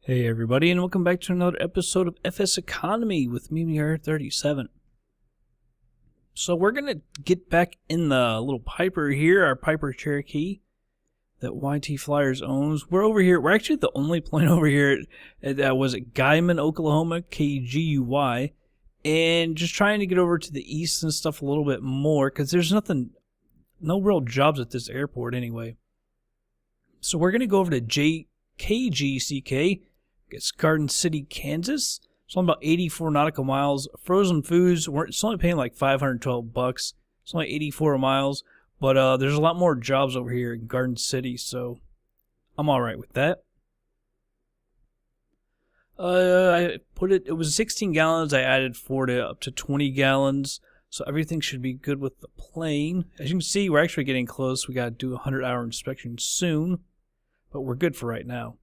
Hey everybody, and welcome back to another episode of FSEconomy with me, Mir37. So we're going to get back in the little Piper here, our Piper Cherokee that YT Flyers owns. We're over here, we're actually the only plane over here that was at Guymon, Oklahoma, KGUY, and just trying to get over to the east and stuff a little bit more, because there's no real jobs at this airport anyway. So we're going to go over to KGCK. It's Garden City, Kansas. It's only about 84 nautical miles. Frozen foods, it's only paying like $512. It's only 84 miles, but there's a lot more jobs over here in Garden City, so I'm all right with that. I put it was 16 gallons. I added 4 to up to 20 gallons, so everything should be good with the plane. As you can see, we're actually getting close. We got to do a 100-hour inspection soon, but we're good for right now.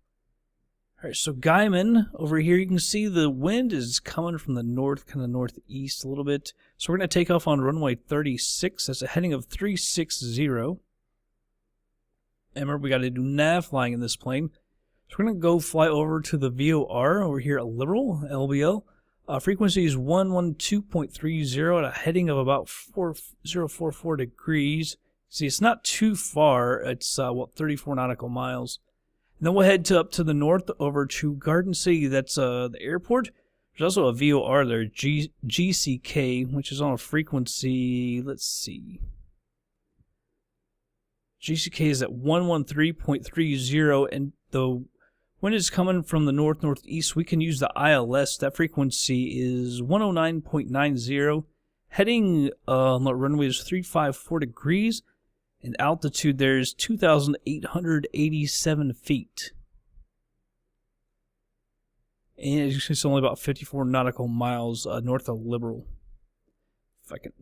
Alright, so Guymon, over here you can see the wind is coming from the north, kind of northeast a little bit. So we're going to take off on runway 36. That's a heading of 360. And remember, we got to do nav flying in this plane. So we're going to go fly over to the VOR over here at Liberal, LBL. Frequency is 112.30 at a heading of about 4044 degrees. See, it's not too far. It's, 34 nautical miles. And then we'll head up to the north over to Garden City. That's the airport. There's also a VOR there, GCK, which is on a frequency, let's see. GCK is at 113.30, and the wind is coming from the northeast. We can use the ILS. That frequency is 109.90. Heading on the runway is 354 degrees. And altitude there is 2,887 feet. And as you can see, it's only about 54 nautical miles north of Liberal. If I can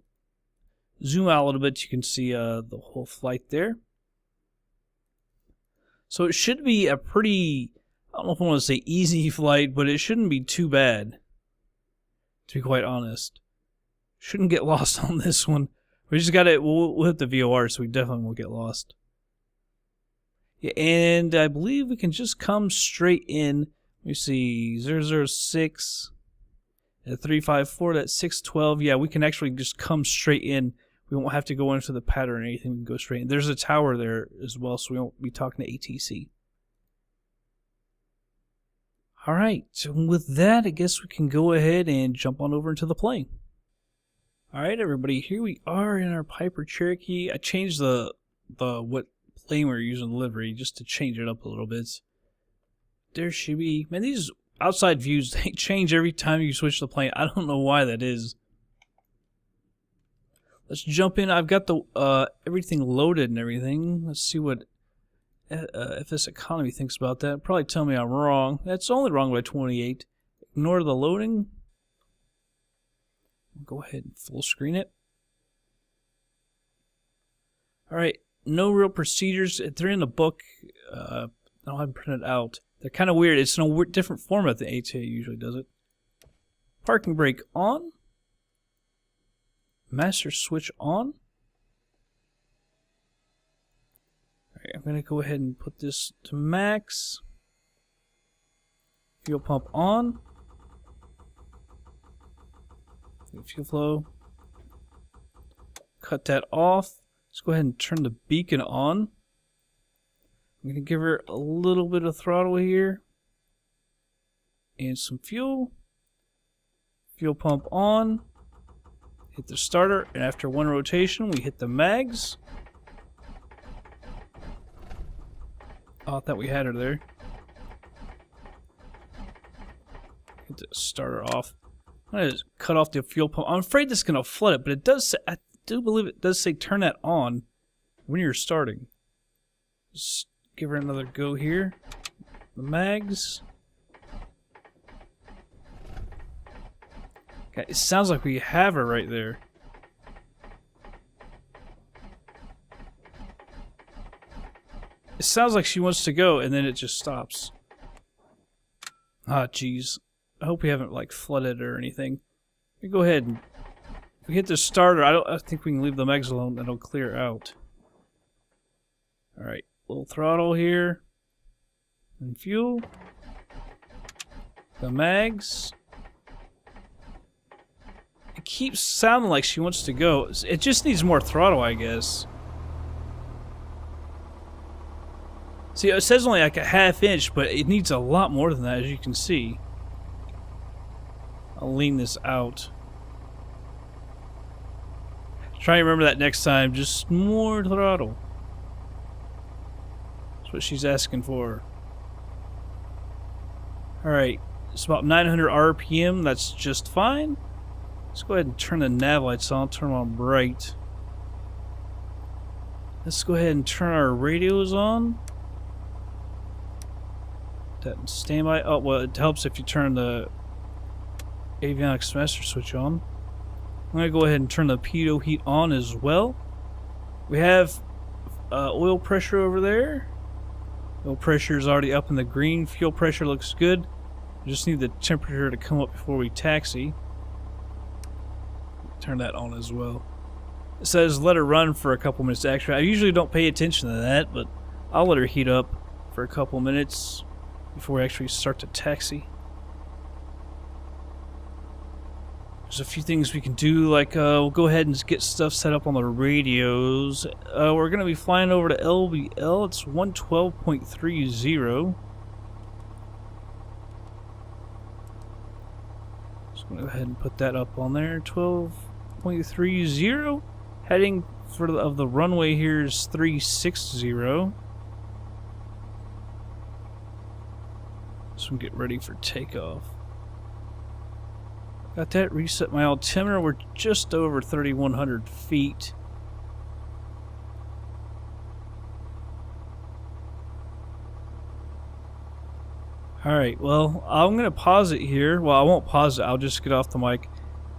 zoom out a little bit, you can see the whole flight there. So it should be a pretty, I don't know if I want to say easy flight, but it shouldn't be too bad, to be quite honest. Shouldn't get lost on this one. We just got to, we'll hit the VOR, so we definitely won't get lost. Yeah, and I believe we can just come straight in. Let me see, 006 at 354, that's 612. Yeah, we can actually just come straight in. We won't have to go into the pattern or anything. We can go straight in. There's a tower there as well, so we won't be talking to ATC. All right, so with that, I guess we can go ahead and jump on over into the plane. Alright everybody, here we are in our Piper Cherokee. I changed the what plane we're using livery just to change it up a little bit. There she be. Man, these outside views, they change every time you switch the plane. I don't know why that is. Let's jump in. I've got the everything loaded and everything. Let's see what FSEconomy thinks about that. Probably tell me I'm wrong. That's only wrong by 28. Ignore the loading. Go ahead and full screen it. Alright, no real procedures. They're in the book. I don't have them printed out. They're kind of weird. It's in a different format than ATA usually does it. Parking brake on. Master switch on. Alright, I'm going to go ahead and put this to max. Fuel pump on. Fuel flow. Cut that off. Let's go ahead and turn the beacon on. I'm going to give her a little bit of throttle here. And some fuel. Fuel pump on. Hit the starter. And after one rotation, we hit the mags. Oh, I thought we had her there. Hit the starter off. I'm going to cut off the fuel pump. I'm afraid this is going to flood it, but it does say, I do believe it does say turn that on when you're starting. Just give her another go here. The mags. Okay, it sounds like we have her right there. It sounds like she wants to go, and then it just stops. Ah, jeez. I hope we haven't like flooded or anything. We go ahead and if we hit the starter, I think we can leave the mags alone and it'll clear out. Alright, little throttle here. And fuel. The mags. It keeps sounding like she wants to go. It just needs more throttle, I guess. See, it says only like a ½ inch, but it needs a lot more than that, as you can see. I'll lean this out. Try and remember that next time. Just more throttle. That's what she's asking for. Alright, it's about 900 RPM. That's just fine. Let's go ahead and turn the nav lights on. Turn them on bright. Let's go ahead and turn our radios on. That in standby. Oh, well, it helps if you turn the avionics master switch on. I'm going to go ahead and turn the pitot heat on as well. We have oil pressure over there. Oil pressure is already up in the green. Fuel pressure looks good. We just need the temperature to come up before we taxi. Turn that on as well. It says let her run for a couple minutes extra. I usually don't pay attention to that, but I'll let her heat up for a couple minutes before we actually start to taxi. There's a few things we can do, like we'll go ahead and get stuff set up on the radios. We're going to be flying over to LBL. It's 112.30. So I'm going to go ahead and put that up on there. 12.30. Heading for the runway here is 360. So we'll get ready for takeoff. Got that. Reset my altimeter. We're just over 3,100 feet. Alright, well, I'm going to pause it here. Well, I won't pause it. I'll just get off the mic.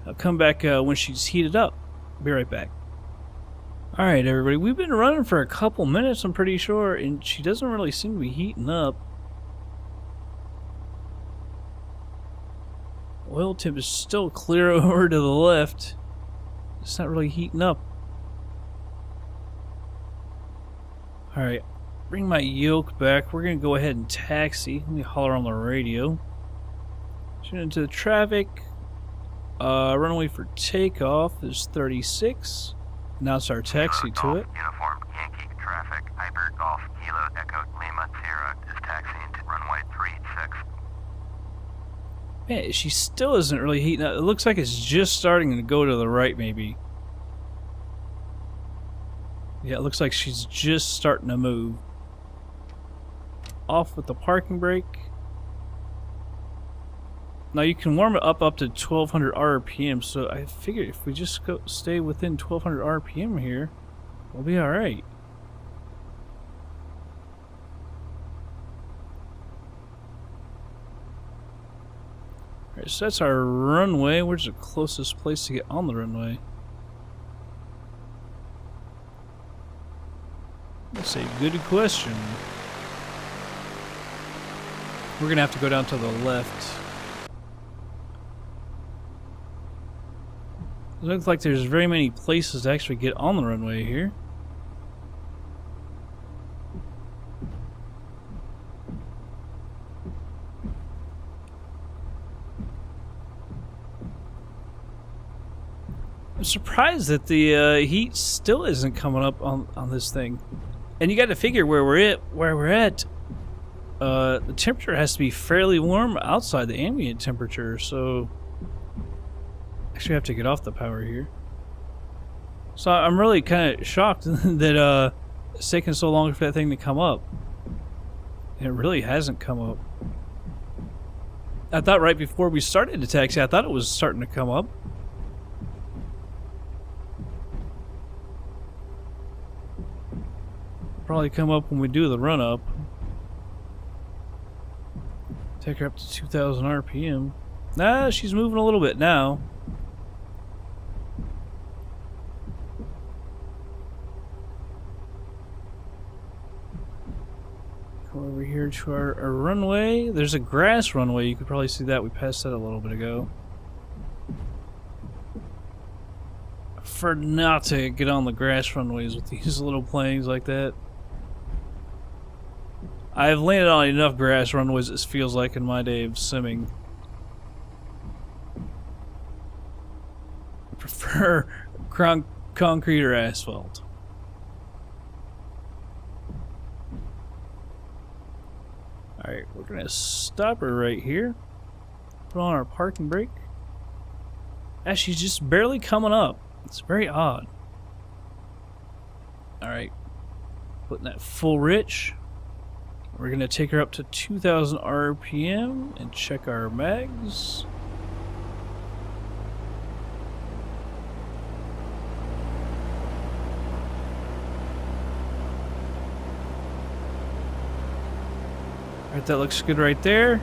I'll come back when she's heated up. Be right back. Alright, everybody. We've been running for a couple minutes, I'm pretty sure, and she doesn't really seem to be heating up. Oil temp is still clear over to the left. It's not really heating up. Alright, bring my yoke back. We're going to go ahead and taxi. Let me holler on the radio. Tune into the traffic. Runway for takeoff is 36. Now it's our taxi to it. Uniform Yankee traffic. Hyper Golf Kilo Echo Lima Sierra is taxiing to runway 36. Man, she still isn't really heating up. It looks like it's just starting to go to the right, maybe. Yeah, it looks like she's just starting to move. Off with the parking brake. Now you can warm it up to 1200 RPM, so I figure if we just stay within 1200 RPM here, we'll be alright. Alright, so that's our runway. Where's the closest place to get on the runway? That's a good question. We're gonna have to go down to the left. It looks like there's very many places to actually get on the runway here. I'm surprised that the heat still isn't coming up on this thing. And you got to figure where we're at. The temperature has to be fairly warm outside the ambient temperature, so actually have to get off the power here. So I'm really kind of shocked that it's taken so long for that thing to come up. It really hasn't come up. I thought right before we started the taxi, I thought it was starting to come up. Probably come up when we do the run up. Take her up to 2,000 RPM. Nah, she's moving a little bit now. Go over here to our runway. There's a grass runway. You could probably see that. We passed that a little bit ago. I prefer not to get on the grass runways with these little planes like that. I've landed on enough grass runways, it feels like, in my day of simming. prefer concrete or asphalt. Alright, we're going to stop her right here. Put on our parking brake. She's just barely coming up. It's very odd. Alright. Putting that full rich. We're going to take her up to 2,000 RPM and check our mags. Alright, that looks good right there.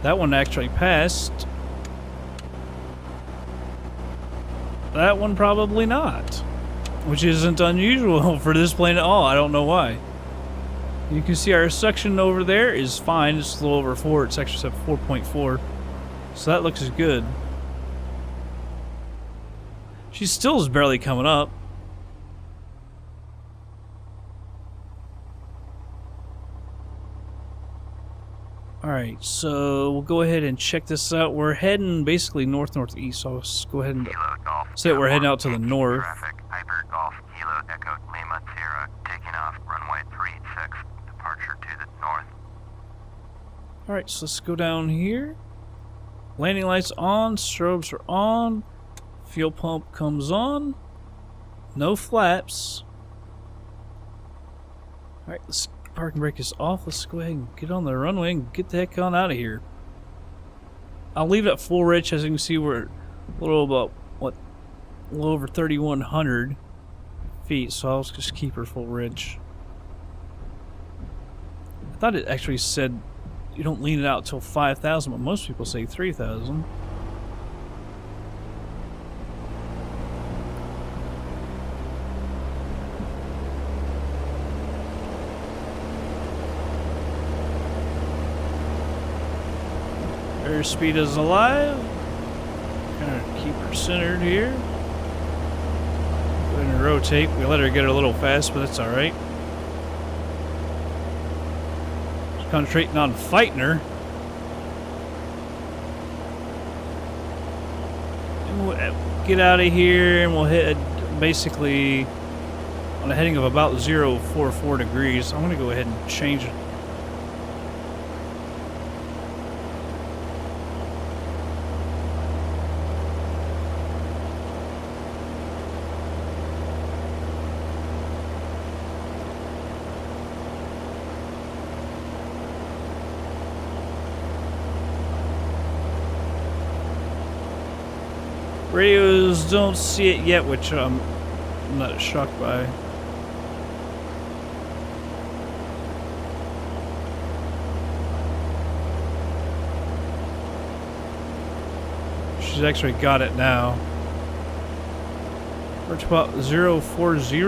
That one actually passed. That one probably not. Which isn't unusual for this plane at all. I don't know why. You can see our suction over there is fine. It's a little over 4. It's actually at 4.4. So that looks good. She still is barely coming up. Alright, so we'll go ahead and check this out. We're heading basically north-northeast, so let's go ahead and say we're heading out to the north. Traffic, Hyper Golf, Kilo Echo, Lima Sierra, taking off, runway 36, departure to the north. Alright, so let's go down here. Landing lights on, strobes are on, fuel pump comes on, no flaps. Alright, let's parking brake is off. Let's go ahead and get on the runway and get the heck on out of here. I'll leave it full rich. As you can see, we're a little about, what, a little over 3,100 feet, so I'll just keep her full rich. I thought it actually said you don't lean it out till 5,000, but most people say 3,000. Airspeed is alive. Kind of keep her centered here. Go ahead and rotate. We let her get a little fast, but that's alright. Just concentrating on fighting her. And we'll get out of here and we'll head basically on a heading of about 044 degrees. I'm going to go ahead and change it. Radios don't see it yet, which I'm not shocked by. She's actually got it now. We're to about 040.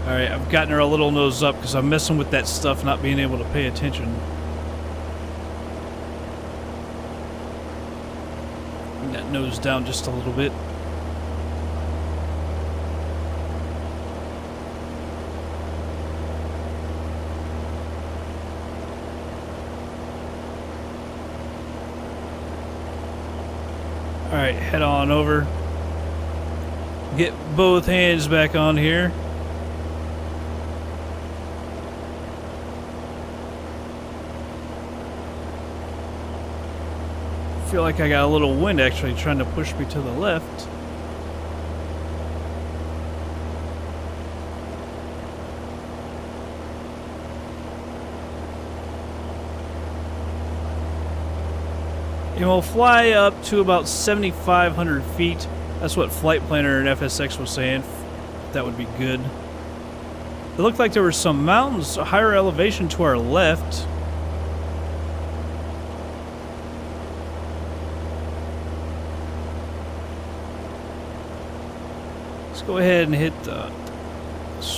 Alright, I've gotten her a little nose up because I'm messing with that stuff, not being able to pay attention. That nose down just a little bit. Alright, head on over. Get both hands back on here. I feel like I got a little wind actually trying to push me to the left. And we'll fly up to about 7,500 feet. That's what Flight Planner and FSX was saying. That would be good. It looked like there were some mountains, a higher elevation to our left. Let's go ahead and hit the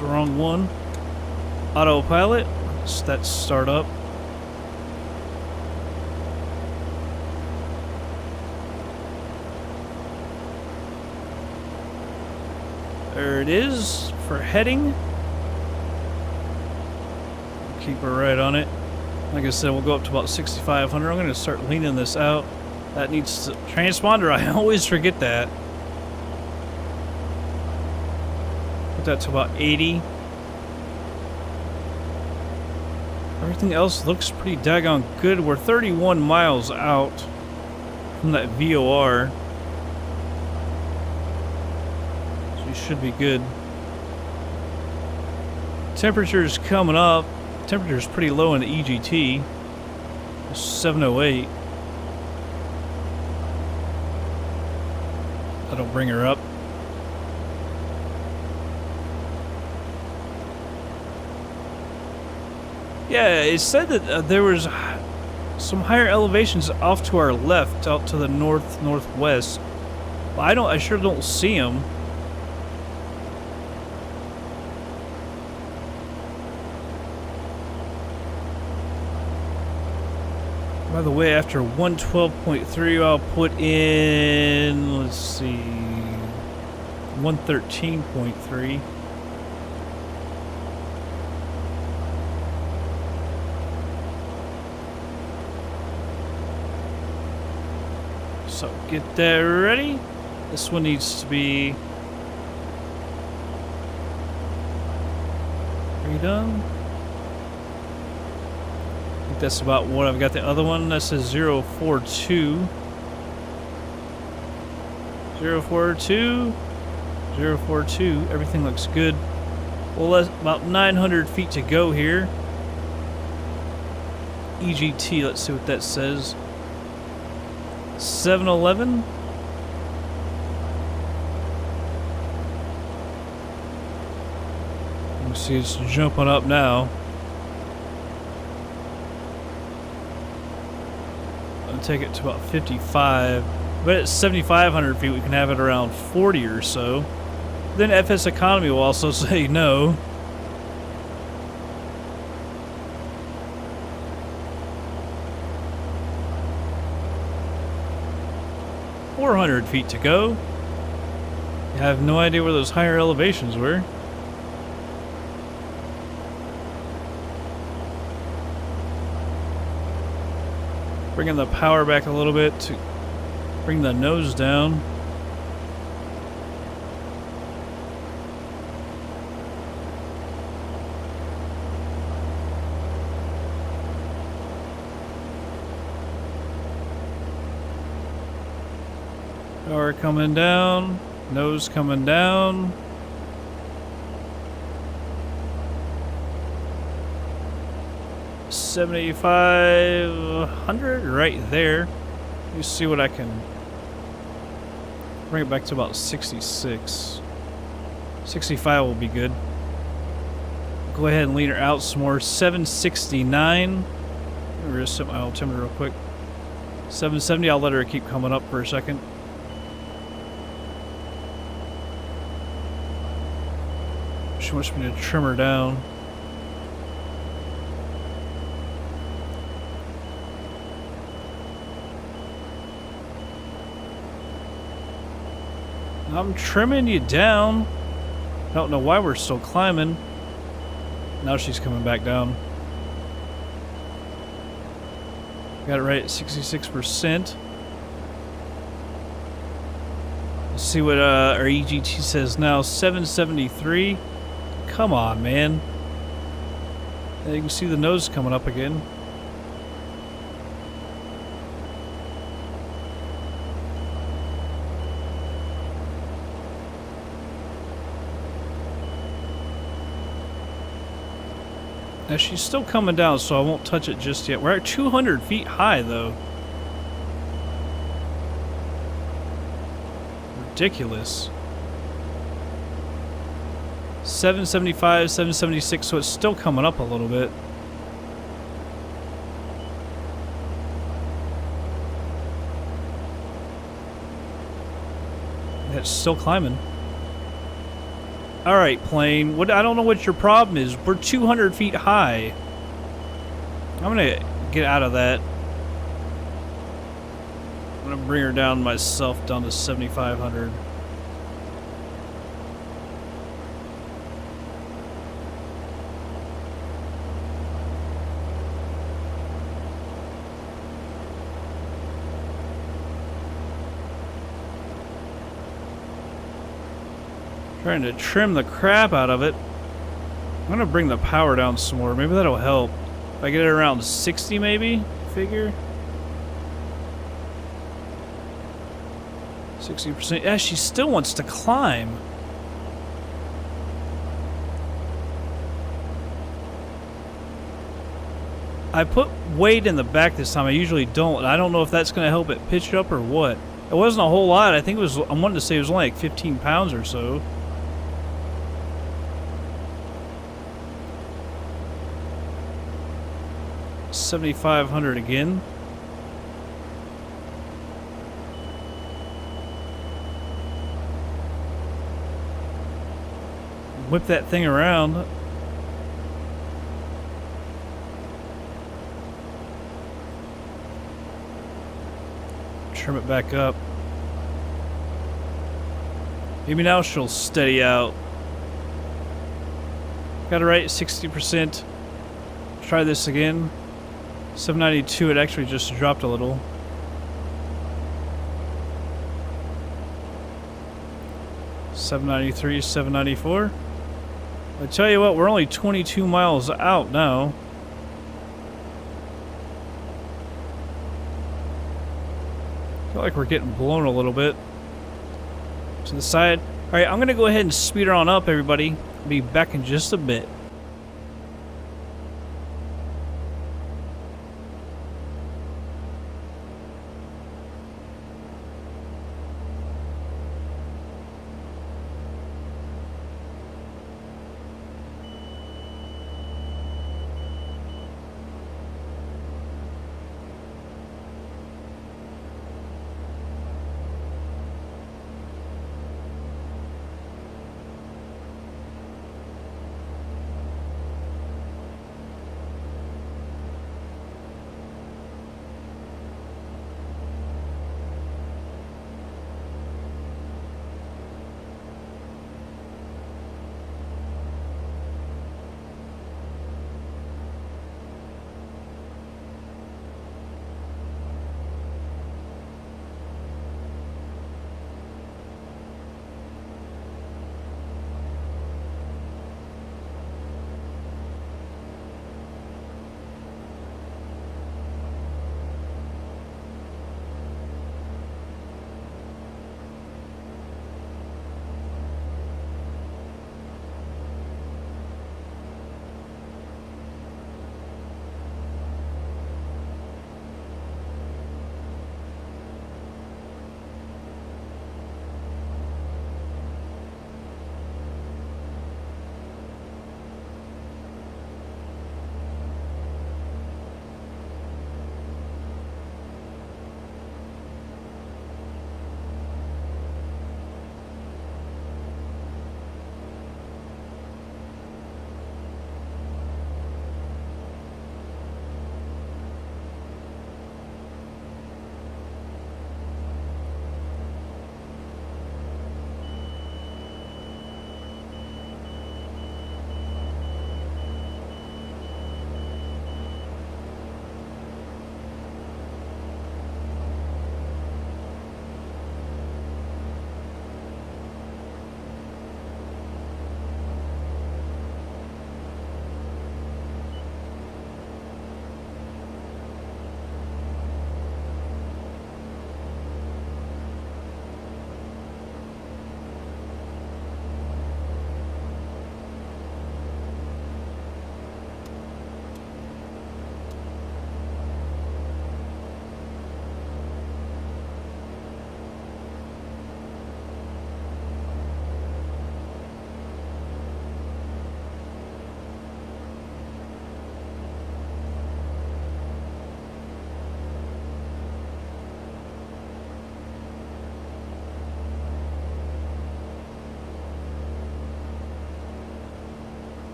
wrong one. Autopilot. Let's start up. There it is for heading. Keep her right on it. Like I said, we'll go up to about 6,500. I'm going to start leaning this out. That needs to, transponder. I always forget that. Put that to about 80. Everything else looks pretty daggone good. We're 31 miles out from that VOR. So you should be good. Temperature's coming up. Temperature's pretty low in the EGT. 708. That'll bring her up. Yeah, it said that there was some higher elevations off to our left, out to the northwest. But I sure don't see them. By the way, after 112.3, I'll put in, let's see, 113.3. So get that ready. This one needs to be redone. I think that's about what I've got. The other one that says 042. 042. 042. Everything looks good. Well, that's about 900 feet to go here. EGT, let's see what that says. 711. You can see it's jumping up now. I'll take it to about 55. But at 7,500 feet, we can have it around 40 or so. Then FSEconomy will also say no. .400 feet to go. I have no idea where those higher elevations were. Bringing the power back a little bit to bring the nose down. Power coming down, nose coming down. $7,500 right there. Let me see what I can bring it back to about 66. 65 will be good. Go ahead and lean her out some more. 769. Let me just set my altimeter real quick. 770. I'll let her keep coming up for a second. She wants me to trim her down. I'm trimming you down. I don't know why we're still climbing. Now she's coming back down. Got it right at 66%. Let's see what our EGT says now. 773. Come on, man. You can see the nose coming up again. Now she's still coming down, so I won't touch it just yet. We're at 200 feet high, though. Ridiculous. 775, 776, so it's still coming up a little bit. It's still climbing. Alright, plane. I don't know what your problem is. We're 200 feet high. I'm gonna get out of that. I'm gonna bring her down myself down to 7,500. Trying to trim the crap out of it. I'm gonna bring the power down some more. Maybe that'll help. If I get it around 60 maybe, figure. 60%. Yeah, she still wants to climb. I put weight in the back this time. I usually don't. I don't know if that's going to help it pitch up or what. It wasn't a whole lot. I think it was, I wanted to say it was only like 15 pounds or so. $7,500 again. Whip that thing around. Trim it back up. Maybe now she'll steady out. Got it right, 60%. Try this again. 792, it actually just dropped a little. $793, $794. I tell you what, we're only 22 miles out now. I feel like we're getting blown a little bit to the side. Alright, I'm gonna go ahead and speed her on up, everybody. I'll be back in just a bit.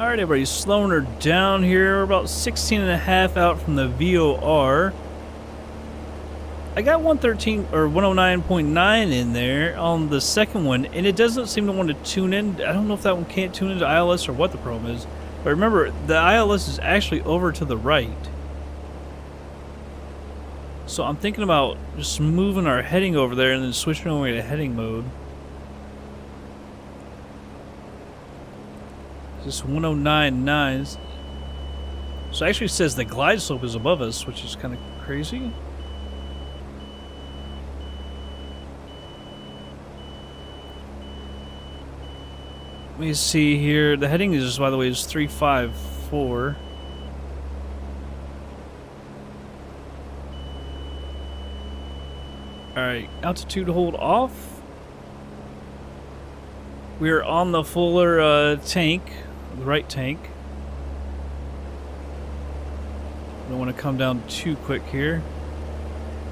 Alright, everybody, slowing her down here. We're about 16 and a half out from the VOR. I got 113 or 109.9 in there on the second one, and it doesn't seem to want to tune in. I don't know if that one can't tune into ILS or what the problem is. But remember, the ILS is actually over to the right. So I'm thinking about just moving our heading over there and then switching over to heading mode. Just 109.9. So it actually says the glide slope is above us, which is kind of crazy. Let me see here. The heading is, by the way, is 354. Alright, altitude hold off. We're on the fuller tank, the right tank. Don't want to come down too quick here.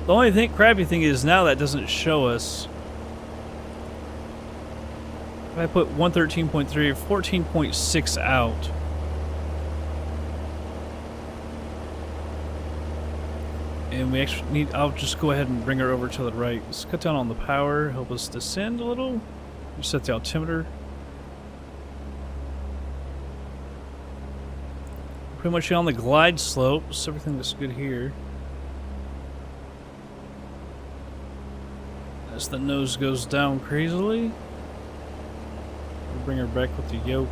The only crappy thing is now that doesn't show us. If I put 113.3 or 14.6 out. And we actually need, I'll just go ahead and bring her over to the right. Let's cut down on the power, help us descend a little. Set the altimeter. Pretty much on the glide slope, so everything looks good here. As the nose goes down crazily. We'll bring her back with the yoke.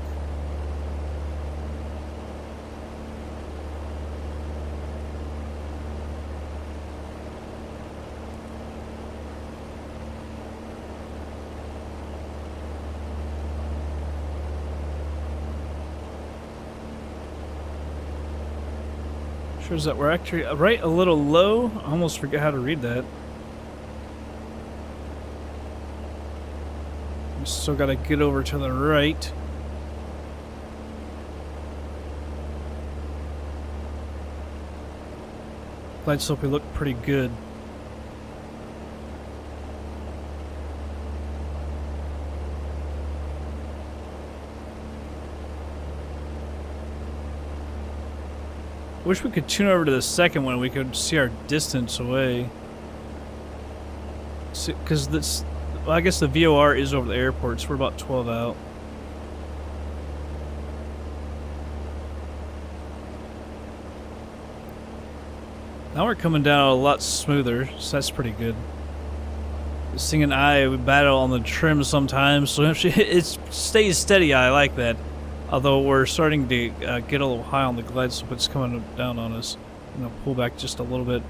Shows that we're actually right a little low. I almost forget how to read that. We still gotta get over to the right. Glide slope, we look pretty good. Wish we could tune over to the second one. We could see our distance away. Because this, well, I guess the VOR is over the airport, so we're about 12 out. Now we're coming down a lot smoother, so that's pretty good. Seeing an eye, we battle on the trim sometimes, so it stays steady. I like that. Although we're starting to get a little high on the glide slope, it's coming down on us. I'm going to pull back just a little bit.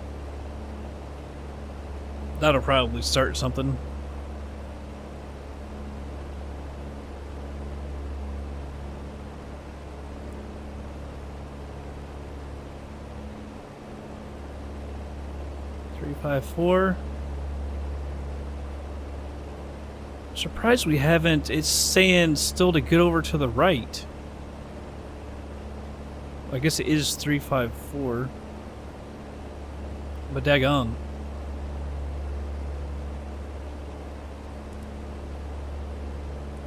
That'll probably start something. Three, 5, 4. Surprised we haven't. It's saying still to get over to the right. I guess it is 354. But daggone.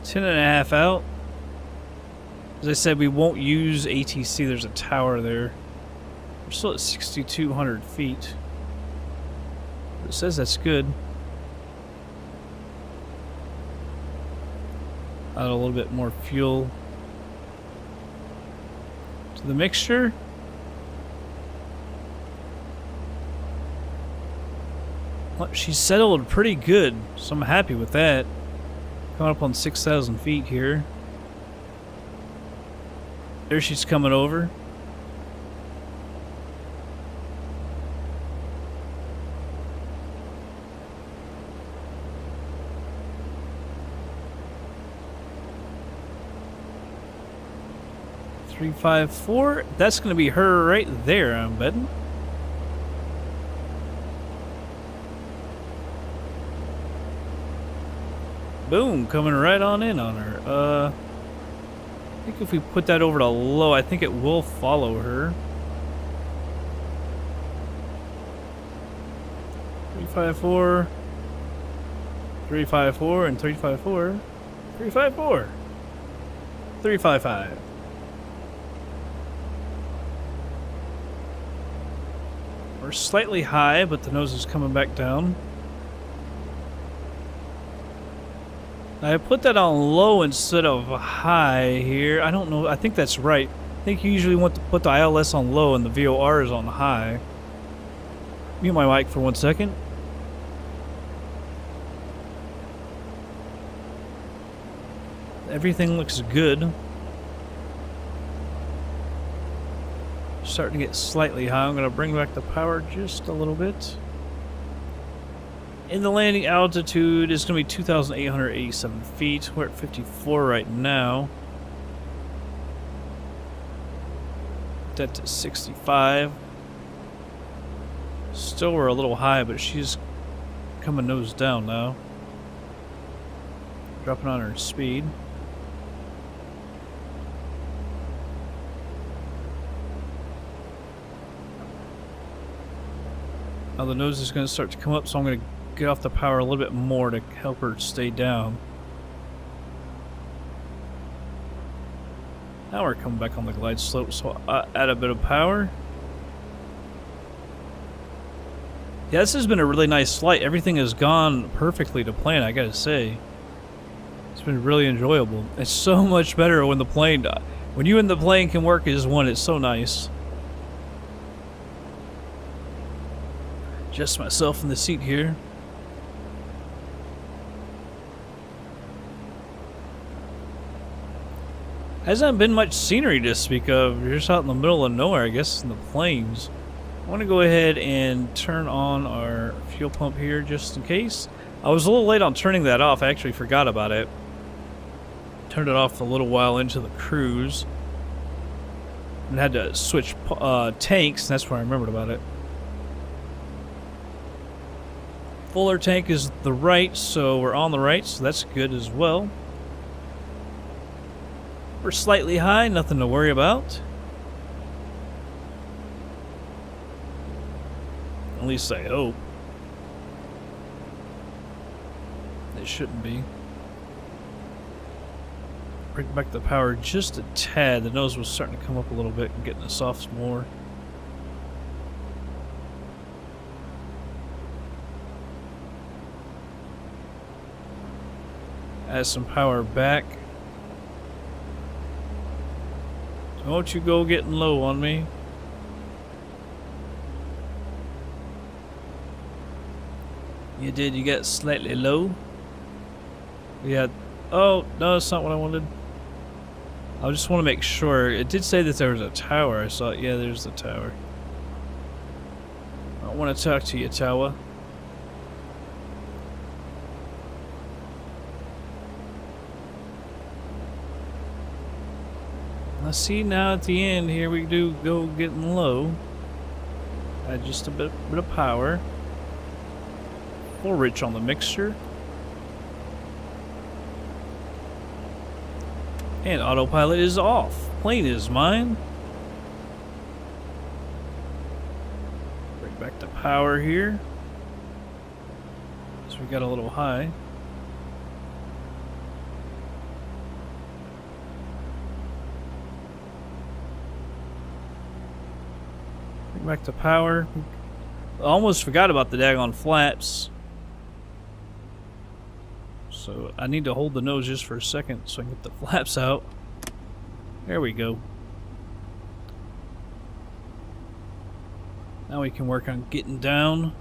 Ten and a half out. As I said, we won't use ATC. There's a tower there. We're still at 6,200 feet. It says that's good. Add a little bit more fuel to the mixture. Well, she settled pretty good, so I'm happy with that. Coming up on 6,000 feet here. There she's coming over. Three, 5, 4. That's going to be her right there, I'm betting. Boom, coming right on in on her. I think if we put that over to low, I think it will follow her. 354, 354, and 354, 354, 355. We're slightly high, but the nose is coming back down. I put that on low instead of high here. I don't know. I think that's right. I think you usually want to put the ILS on low and the VOR is on high. Mute my mic for 1 second. Everything looks good. Starting to get slightly high. I'm going to bring back the power just a little bit. In the landing altitude is going to be 2,887 feet. We're at 54 right now. That to 65. Still we're a little high, but she's coming nose down now. Dropping on her speed. Now the nose is going to start to come up, so I'm going to get off the power a little bit more to help her stay down. Now we're coming back on the glide slope, so I'll add a bit of power. Yeah, this has been a really nice flight. Everything has gone perfectly to plan, I gotta say. It's been really enjoyable. It's so much better when the plane, when you and the plane can work as one. It's so nice. Just myself in the seat here. Hasn't been much scenery to speak of. You're just out in the middle of nowhere, I guess, in the plains. I want to go ahead and turn on our fuel pump here just in case. I was a little late on turning that off. I actually forgot about it. Turned it off a little while into the cruise. And had to switch tanks, and that's where I remembered about it. Fuller tank is the right, so we're on the right, so that's good as well. We're slightly high, nothing to worry about. At least I hope. It shouldn't be. Bring back the power just a tad. The nose was starting to come up a little bit and getting us off some more. Add some power back. Don't you go getting low on me. You did, you got slightly low. Yeah. Oh, no, that's not what I wanted. I just want to make sure. It did say that there was a tower. I saw it. Yeah, there's the tower. I want to talk to you, tower. I see now at the end here we do go getting low. Add just a bit of power. Full rich on the mixture. And autopilot is off. Plane is mine. Bring back the power here. So we got a little high. Back to power. I almost forgot about the daggone flaps. So I need to hold the nose just for a second so I can get the flaps out. There we go. Now we can work on getting down.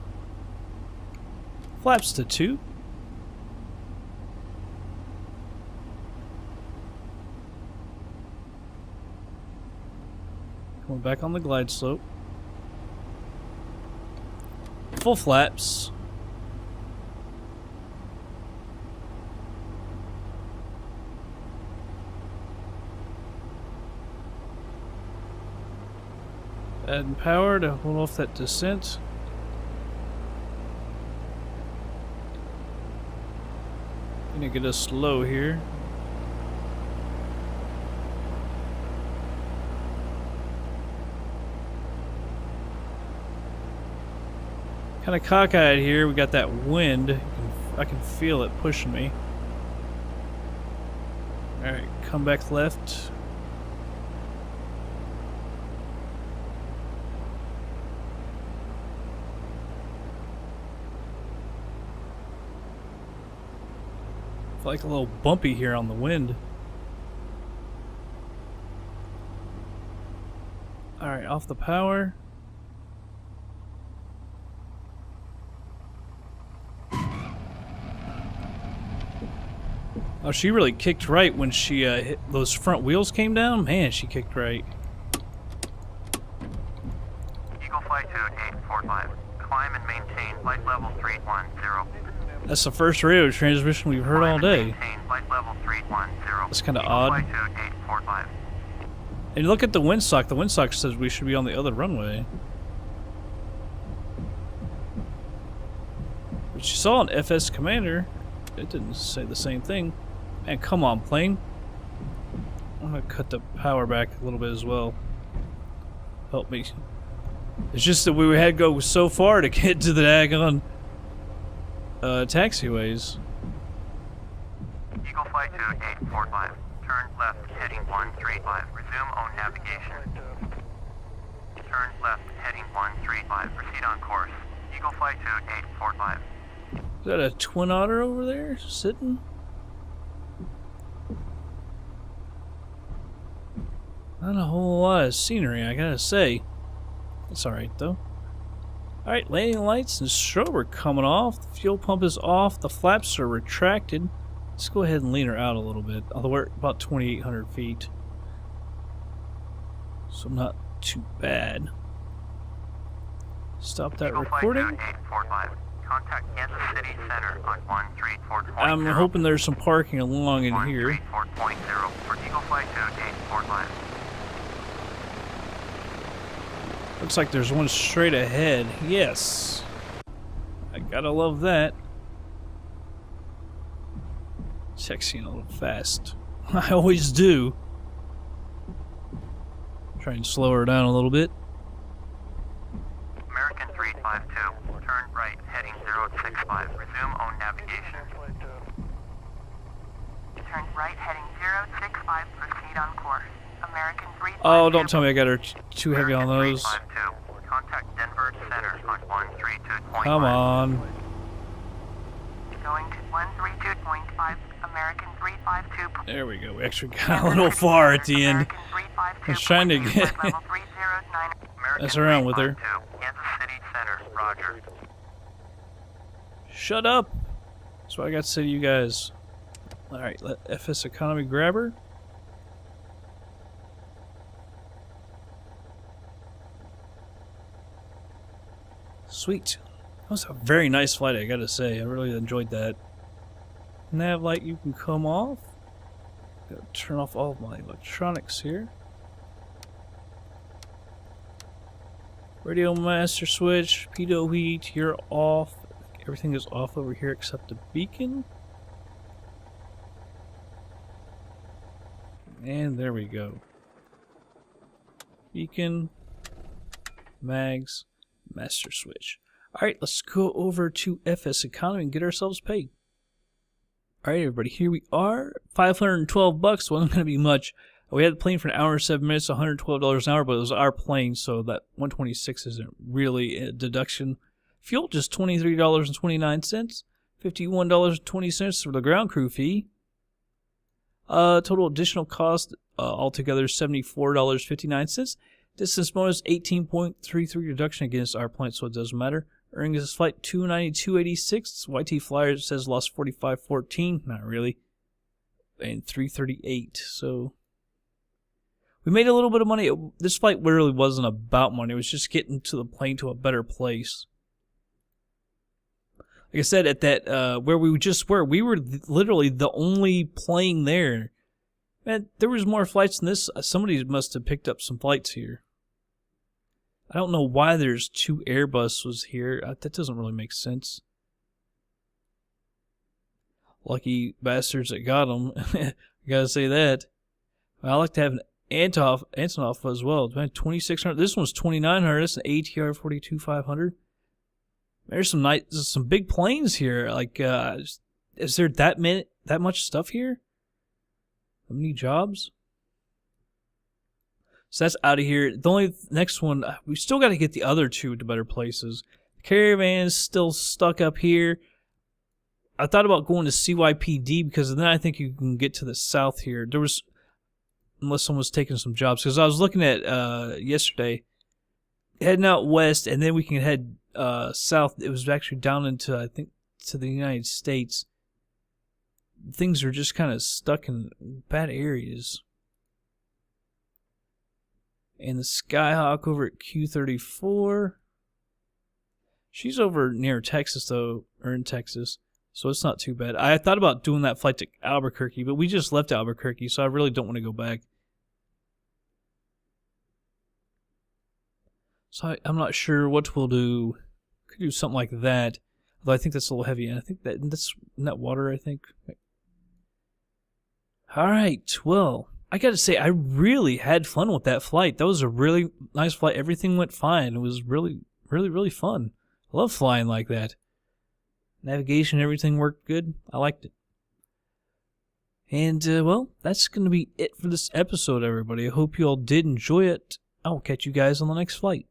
Flaps to 2. Coming back on the glide slope. Full flaps. Adding power to hold off that descent. Gonna get us low here. Kind of cockeyed here. We got that wind. I can feel it pushing me. Alright, come back left. Like a little bumpy here on the wind. Alright, off the power. Oh, she really kicked right when she hit those front wheels came down. Man, she kicked right. Eagle Flight 2845. Climb and maintain flight level 310. That's the first radio transmission we've heard all day. Maintain flight level 310. That's kind of Eagle odd. Flight 2845. And look at the windsock. The windsock says we should be on the other runway. But you saw an FS Commander. It didn't say the same thing. Man, come on, plane. I'm gonna cut the power back a little bit as well. Help me. It's just that we had to go so far to get to the daggone taxiways. Eagle Flight 2845. Turn left, heading 135. Resume on navigation. Turn left, heading 135. Proceed on course. Eagle Flight 2845. Is that a Twin Otter over there sitting? Not a whole lot of scenery, I gotta say. It's alright though. Alright, landing lights and strobe are coming off. The fuel pump is off. The flaps are retracted. Let's go ahead and lean her out a little bit. Although we're about 2,800 feet. So not too bad. Stop that recording. 2845. Contact Kansas City Center on 134.0. I'm hoping there's some parking along in here. 134.0 for Eagle Flight 2845. Looks like there's one straight ahead. Yes. I gotta love that. Texting a little fast. I always do. Try and slow her down a little bit. American 352. Turn right, heading 065. Resume on navigation. Turn right, heading 065. Proceed on course. American 352. Oh, don't tell me I got her too heavy on those. 352. Contact Denver Center on 132.5. Come on. Going to 132.5. American 352. There we go. We actually got a little far at the end. I was trying to get mess around with her. Kansas City Center, Roger. Shut up. That's what I got to say to you guys. Alright, let FSEconomy grab her. Sweet. That was a very nice flight, I gotta say. I really enjoyed that. Nav light, you can come off. Gotta turn off all of my electronics here. Radio master switch, pitot heat, you're off. Everything is off over here except the beacon. And there we go. Beacon, mags, master switch. Alright, let's go over to FSEconomy and get ourselves paid. Alright everybody, here we are. $512 wasn't going to be much. We had the plane for an hour and 7 minutes, $112 an hour, but it was our plane, so that $126 isn't really a deduction. Fuel, just $23.29. $51.20 for the ground crew fee. Total additional cost altogether $74.59. Distance bonus 18.33 reduction against our plane, so it doesn't matter. Earnings this flight 292.86. YT Flyer says lost 45.14. Not really. And 338. So we made a little bit of money. This flight really wasn't about money. It was just getting to the plane to a better place. Like I said, at that where we just were, we were literally the only plane there. Man, there was more flights than this. Somebody must have picked up some flights here. I don't know why there's 2 Airbuses here. That doesn't really make sense. Lucky bastards that got them. I gotta say that. I like to have an Antonov as well. 2,600. This one's 2,900. That's an ATR 42-500. There's some big planes here. Like, is there that much stuff here? How many jobs? So that's out of here. The only next one, we still got to get the other 2 to better places. The caravan's still stuck up here. I thought about going to CYPD because then I think you can get to the south here. There was, unless someone's taking some jobs, because I was looking at yesterday, heading out west, and then we can head south. It was actually down into, I think, to the United States. Things are just kind of stuck in bad areas. And the Skyhawk over at Q34. She's over near Texas, though, or in Texas, so it's not too bad. I thought about doing that flight to Albuquerque, but we just left Albuquerque, so I really don't want to go back. So I'm not sure what we'll do. Could do something like that, although I think that's a little heavy, and I think that's in that water, I think. All right, well, I got to say, I really had fun with that flight. That was a really nice flight. Everything went fine. It was really, really, really fun. I love flying like that. Navigation, everything worked good. I liked it. And, well, that's going to be it for this episode, everybody. I hope you all did enjoy it. I will catch you guys on the next flight.